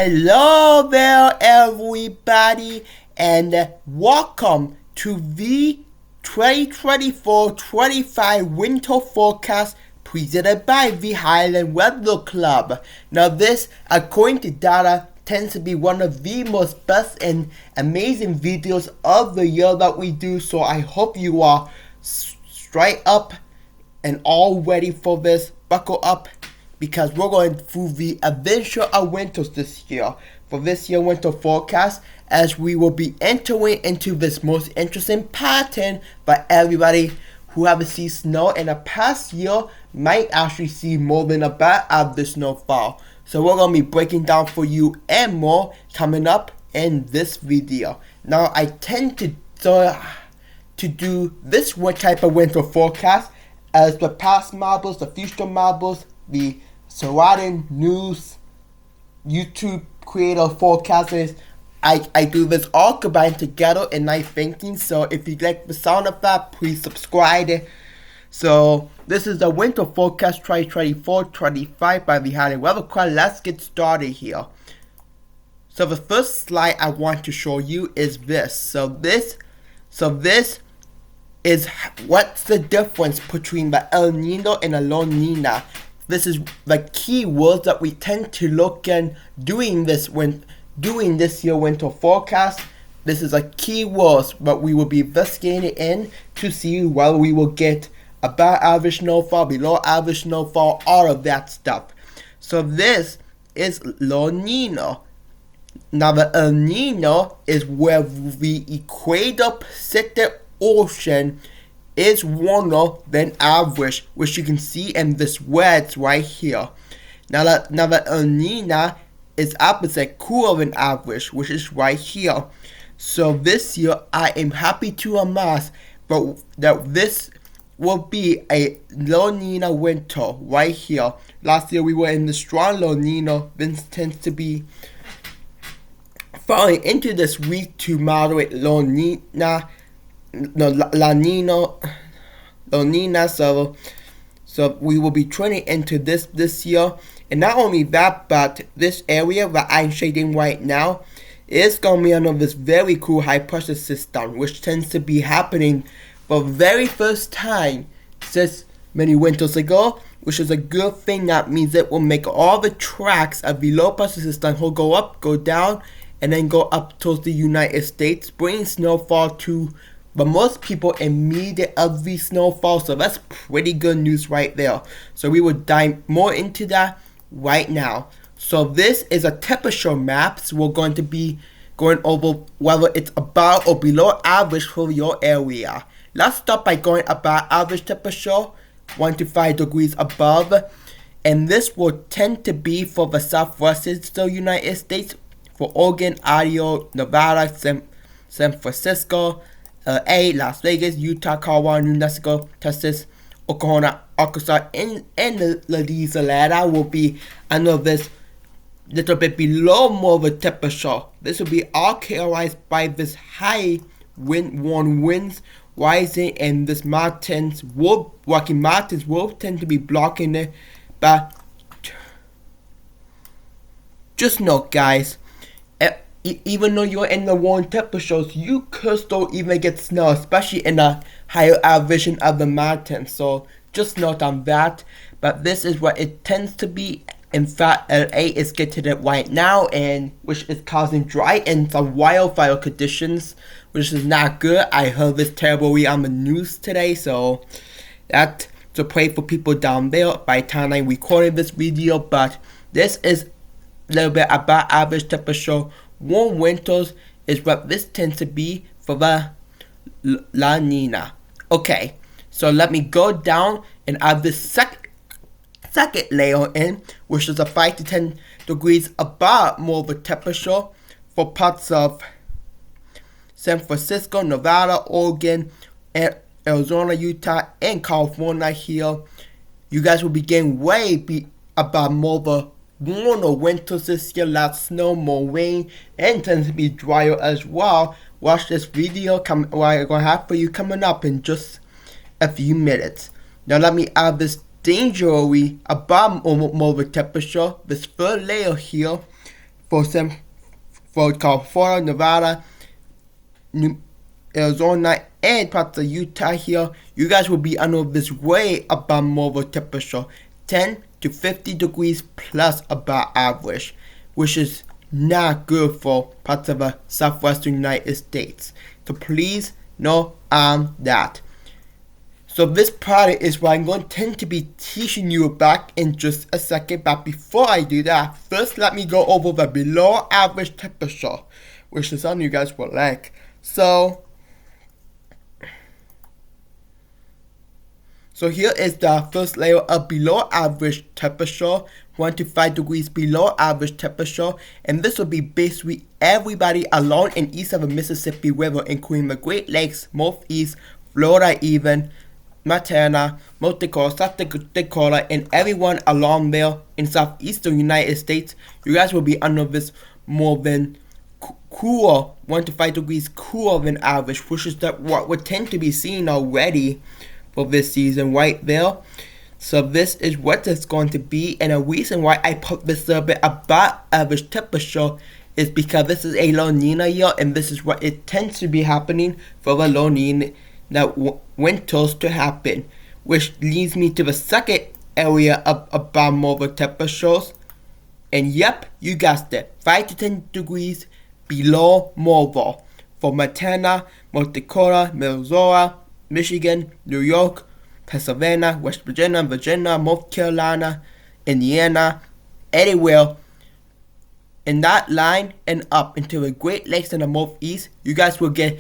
Hello there everybody and welcome to the 2024-25 winter forecast presented by the Highland Weather Club. Now this, according to data, tends to be one of the most best and amazing videos of the year that we do, so I hope you are straight up and all ready for this. Buckle up, because we're going through the adventure of winters this year. For this year winter forecast, as we will be entering into this most interesting pattern by everybody who haven't seen snow in the past year might actually see more than a bit of the snowfall. So we're going to be breaking down for you and more coming up in this video. Now I tend to do this one type of winter forecast as the past marbles, the future marbles, the surrounding news, YouTube creator forecasters. I do this all combined together in my thinking. So if you like the sound of that, please subscribe. So this is the winter forecast 2024-25 by the Highland Weather Club. Let's get started here. So the first slide I want to show you is this. So this is what's the difference between the El Nino and the La Nina. This is the key words that we tend to look in doing this year winter forecast. This is a key words, but we will be investigating in to see whether we will get above average snowfall, below average snowfall, all of that stuff. So this is La Nina. Now the El Nino is where the equator Pacific Ocean is warmer than average, which you can see in this reds right here. Now the El Nina is opposite, cooler than average, which is right here. So this year I am happy to announce that this will be a La Nina winter right here. Last year we were in the strong La Nina. This tends to be falling into this weak to moderate La Nina. No, La Nina, so we will be trending into this year. And not only that, but this area that I'm shading right now is going to be under this very cool high pressure system, which tends to be happening for the very first time since many winters ago, which is a good thing. That means it will make all the tracks of the low pressure system will go up, go down, and then go up towards the United States, bringing snowfall to but most people immediate of the snowfall. So that's pretty good news right there. So we will dive more into that right now. So this is a temperature map. So we're going to be going over whether it's above or below average for your area. Let's start by going above average temperature, 1 to 5 degrees above. And this will tend to be for the southwestern United States, for Oregon, Idaho, Nevada, San Francisco, Las Vegas, Utah, Colorado, New Mexico, Texas, Oklahoma, Arkansas, and Louisiana will be under this little bit below more of a temperature. This will be all characterized by this high warm winds rising, and this Rocky Mountains will tend to be blocking it. But just note, guys, even though you're in the warm temperatures, you could still even get snow, especially in the higher elevation of the mountain. So just note on that. But this is what it tends to be. In fact, LA is getting it right now, and which is causing dry and some wildfire conditions, which is not good. I heard this terribly on the news today, so that's to pray for people down there by the time I'm recording this video. But this is a little bit above average temperature. Warm winters is what this tends to be for the La Nina. Okay, so let me go down and add this second layer in, which is a 5 to 10 degrees above more of a temperature for parts of San Francisco, Nevada, Oregon, Arizona, Utah, and California here. You guys will be getting way above more of a warmer winters this year. Lots of snow, more rain, and tends to be drier as well. Watch this video I'm gonna have for you coming up in just a few minutes. Now let me add this dangerously above more temperature, this third layer here, for California, Nevada, Arizona, and parts of Utah here, you guys will be under this way above normal temperature, 10 to 50 degrees plus above average, which is not good for parts of the southwestern United States. So please know that. So this product is what I'm going to tend to be teaching you about in just a second. But before I do that, first let me go over the below average temperature, which is something you guys will like. So here is the first layer of below average temperature, 1 to 5 degrees below average temperature, and this will be basically everybody along and east of the Mississippi River, including the Great Lakes, Northeast, Florida even, Montana, North Dakota, South Dakota, and everyone along there in southeastern United States. You guys will be under this more than cooler, 1 to 5 degrees cooler than average, which is what we tend to be seeing already for this season right there. So this is what it's going to be, and a reason why I put this a bit above average temperature is because this is a La Nina year, and this is what it tends to be happening for the La Nina winters to happen, which leads me to the second area of above normal temperatures. And yep, you guessed it, 5 to 10 degrees below normal for Montana, North Dakota, Minnesota, Michigan, New York, Pennsylvania, West Virginia, North Carolina, Indiana, anywhere in that line and up into the Great Lakes and the Northeast. You guys will get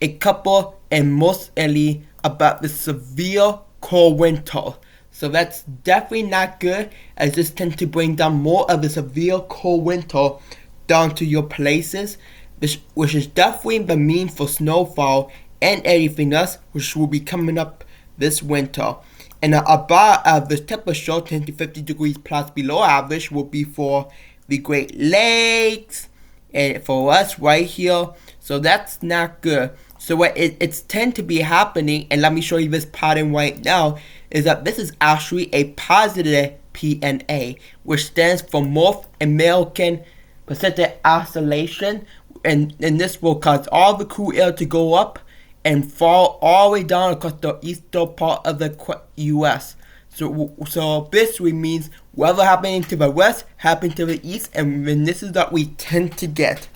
a couple and mostly about the severe cold winter. So that's definitely not good, as this tends to bring down more of the severe cold winter down to your places, which is definitely the mean for snowfall and everything else, which will be coming up this winter. And above average temperature, 10 to 50 degrees plus below average, will be for the Great Lakes and for us right here. So that's not good. So what it's tend to be happening, and let me show you this pattern right now, is that this is actually a positive PNA, which stands for North American Pacific Oscillation, and this will cause all the cool air to go up and fall all the way down across the eastern part of the U.S. So basically means whatever happening to the west happened to the east, and this is what we tend to get.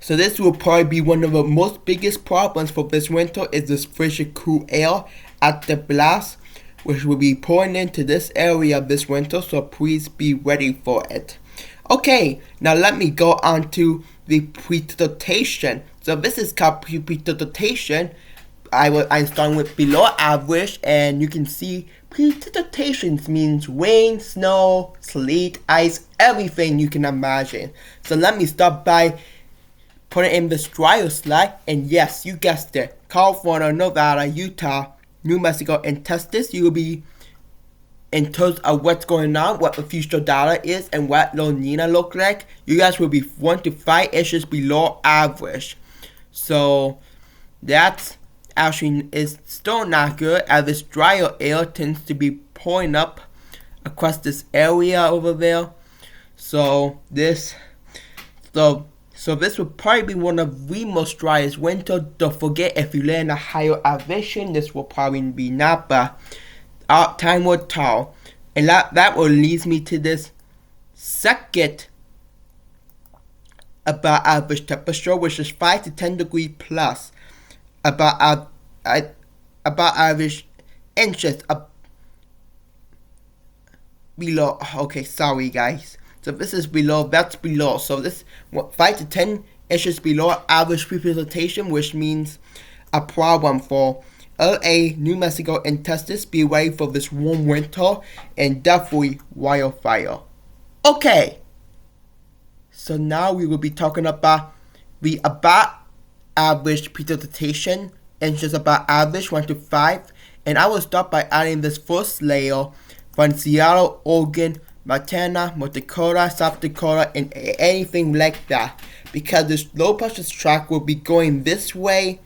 So this will probably be one of the most biggest problems for this winter, is this frigid cool air at the blast, which will be pouring into this area this winter, so please be ready for it. Okay, now let me go on to the precipitation. So this is called precipitation. I'm starting with below average, and you can see precipitation means rain, snow, sleet, ice, everything you can imagine. So let me start by putting in this dryer slide, and yes, you guessed it, California, Nevada, Utah, New Mexico, and Texas. You will be, in terms of what's going on, what the future data is, and what La Nina look like, you guys will be 1 to 5 inches below average. So that actually is still not good, as this drier air tends to be pouring up across this area over there. So this will probably be one of the most driest winter. Don't forget, if you live in a higher elevation, this will probably be not, but time will tell. And that will lead me to this second above average temperature, which is 5 to 10 degrees plus about average inches below. Okay, sorry guys. So this is below, that's below. So this 5 to 10 inches below average precipitation, which means a problem for LA, New Mexico, and Texas. Be ready for this warm winter and definitely wildfire. Okay, so now we will be talking about the above average precipitation, inches above average 1 to 5, and I will start by adding this first layer from Seattle, Oregon, Montana, North Dakota, South Dakota, and anything like that, because this low pressure track will be going this way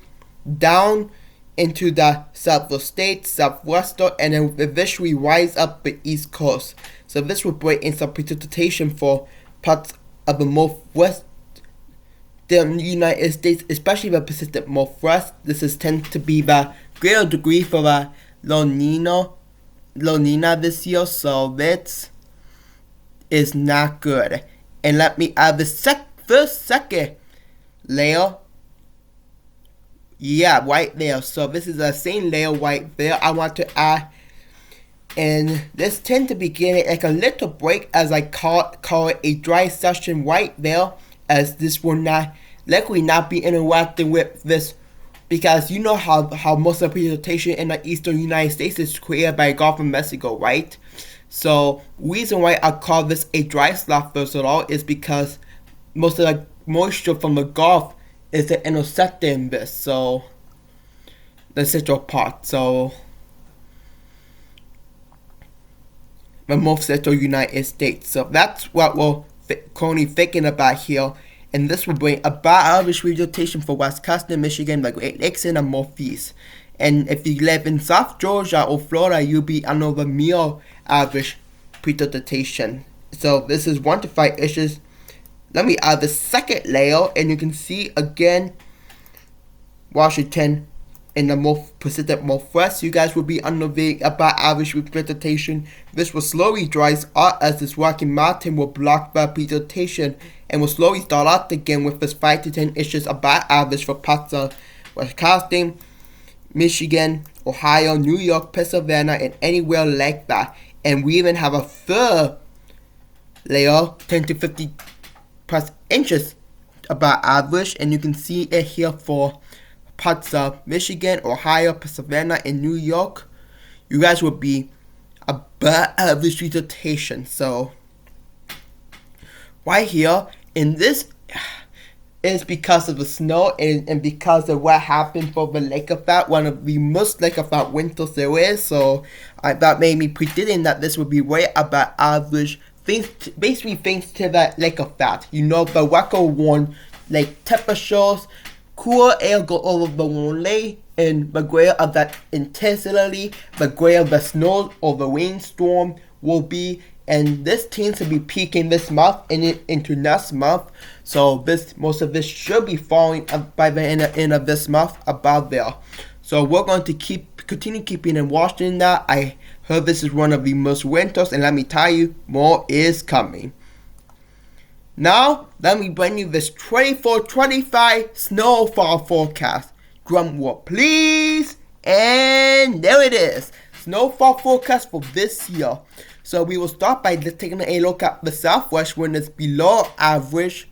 down into the southwest states, southwestern, and then eventually rise up the east coast. So this will bring in some precipitation for parts of the northwest the United States, especially the Pacific Northwest. This is tends to be the greater degree for the La Nina this year, so this is not good. And let me add the second layer. Yeah, right there. So this is the same layer right there I want to add. And this tends to be getting like a little break, as I call it a dry session right there, as this will not likely not be interacting with this, because you know how most of the precipitation in the eastern United States is created by Gulf of Mexico, right? So reason why I call this a dry slot first of all is because most of the moisture from the Gulf is intersecting this, so the central part, so the most central United States. So that's what we're currently thinking about here, and this will bring above average precipitation for Wisconsin, Michigan, the Great Lakes, and the Northeast. And if you live in South Georgia or Florida, you'll be under the mean average precipitation. So this is 1 to 5 inches. Let me add the second layer, and you can see again Washington in the Pacific Northwest. You guys will be under the above average precipitation. This will slowly dries out as this Rocky Mountain will block the precipitation, and will slowly start out again with this 5 to 10 inches above average for parts of Wisconsin, Michigan, Ohio, New York, Pennsylvania, and anywhere like that. And we even have a third layer, 10 to 50 plus inches above average, and you can see it here for parts of Michigan, Ohio, Pennsylvania, and New York. You guys will be above average precipitation. So right here, in this is because of the snow and because of what happened for the lake effect, one of the most lake effect winters there is. So that made me predicting that this would be way above average. Basically thanks to that lake effect. You know, the record warm like temperatures, cool air go over the lake, and the greater of that intensity, the greater the snow or the rainstorm will be. And this tends to be peaking this month and into next month. So most of this should be falling by the end of this month about there. So we're going to continue keeping in Washington now. I heard this is one of the most winters, and let me tell you, more is coming. Now, let me bring you this 24-25 snowfall forecast. Drum roll, please. And there it is. Snowfall forecast for this year. So we will start by taking a look at the southwest, when it's below average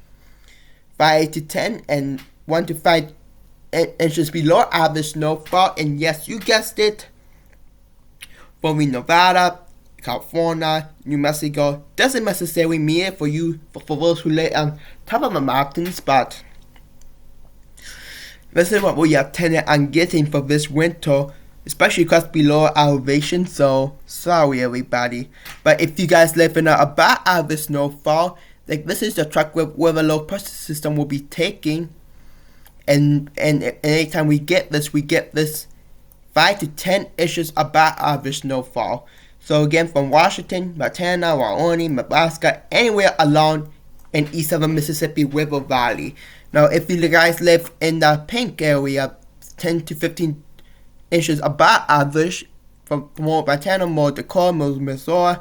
5 to 10 and 1 to 5 inches below average snowfall. And yes, you guessed it, for Nevada, California, New Mexico. Doesn't necessarily mean it for you, for those who live on top of the mountains, but this is what we are intending on getting for this winter, especially because below elevation. So sorry everybody, but if you guys live in above average snowfall, like this is the track where the low pressure system will be taking, and anytime we get this 5 to 10 inches above average snowfall. So again, from Washington, Montana, Wyoming, Nebraska, anywhere along and east of the Mississippi River Valley. Now, if you guys live in the pink area, 10 to 15 inches above average, from more Montana, more Dakota, more Missouri,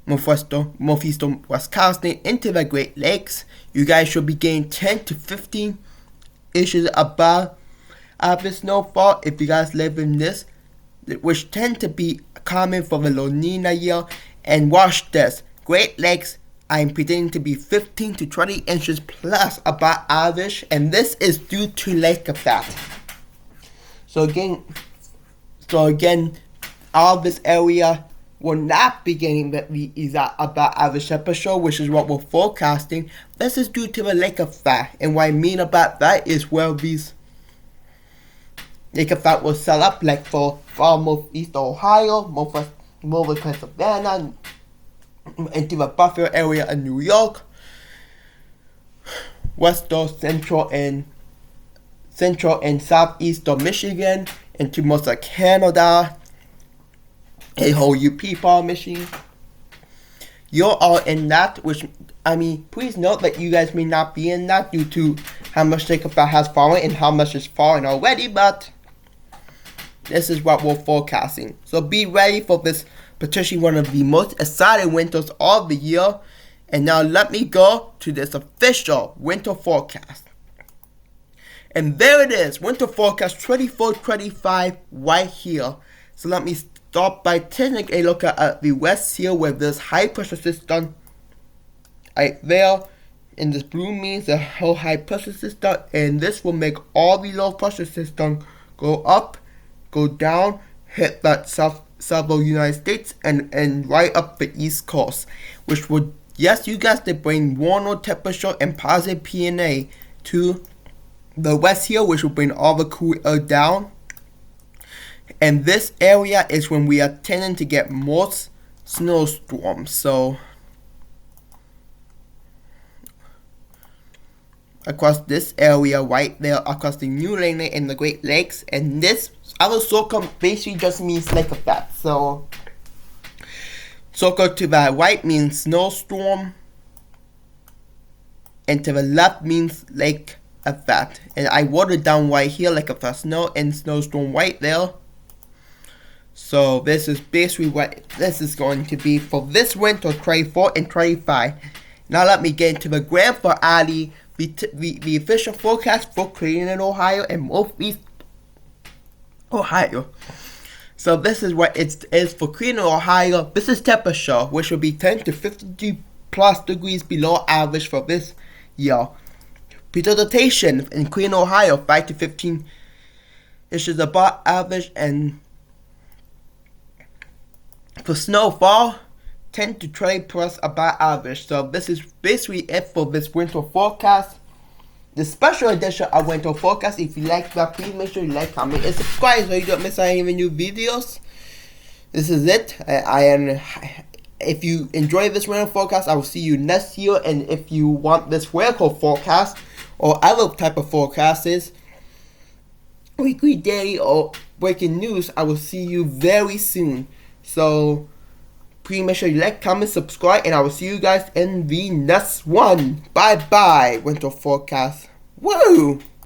northeastern Wisconsin, into the Great Lakes, you guys should be getting 10 to 15 inches above average snowfall if you guys live in this, which tend to be common for the La Nina year. And watch this, Great Lakes, I'm predicting to be 15 to 20 inches plus above average, and this is due to lake effect. So again, all this area will not be getting the exact above average temperature, which is what we're forecasting. This is due to the lake effect, and what I mean about that is where these lake effect will set up, like for northeast Ohio, northern Pennsylvania, into the buffer area in New York, western, central, and southeastern Michigan, into most of Canada, and whole you people, Michigan. You're all in that, which please note that you guys may not be in that due to how much that has fallen and how much is falling already, but this is what we're forecasting. So be ready for this potentially one of the most exciting winters of the year. And now let me go to this official winter forecast. And there it is, winter forecast 24-25 right here. So let me start by taking a look at the west here where this high pressure system right there. And this blue means the whole high pressure system. And this will make all the low pressure system go up, go down, hit that several United States and right up the East Coast. Which would, yes, you guys did bring warmer temperature and positive PNA to the west here, which will bring all the cool air down. And this area is when we are tending to get more snowstorms. So across this area right there, across the New England and the Great Lakes, and this other circle basically just means lake effect. So circle to the right means snowstorm, and to the left means lake effect. And I wrote it down right here, like effect snow and snowstorm right there. So this is basically what this is going to be for this winter 24 and 25. Now let me get into the grand finale, the official forecast for Cleveland, Ohio and Northeast Ohio. So this is what it is for Cleveland, Ohio. This is temperature, which will be 10 to 52 plus degrees below average for this year. Precipitation in Cleveland, Ohio, 5 to 15 inches above average, and for snowfall, 10 to 20 plus above average. So this is basically it for this winter forecast. The special edition of winter forecast. If you like that, please make sure you like, comment, and subscribe so you don't miss any of the new videos. This is it. If you enjoy this winter forecast, I will see you next year. And if you want this weather forecast or other type of forecasts, weekly, daily, or breaking news, I will see you very soon. So please make sure you like, comment, subscribe, and I will see you guys in the next one. Bye bye, winter forecast. Woo!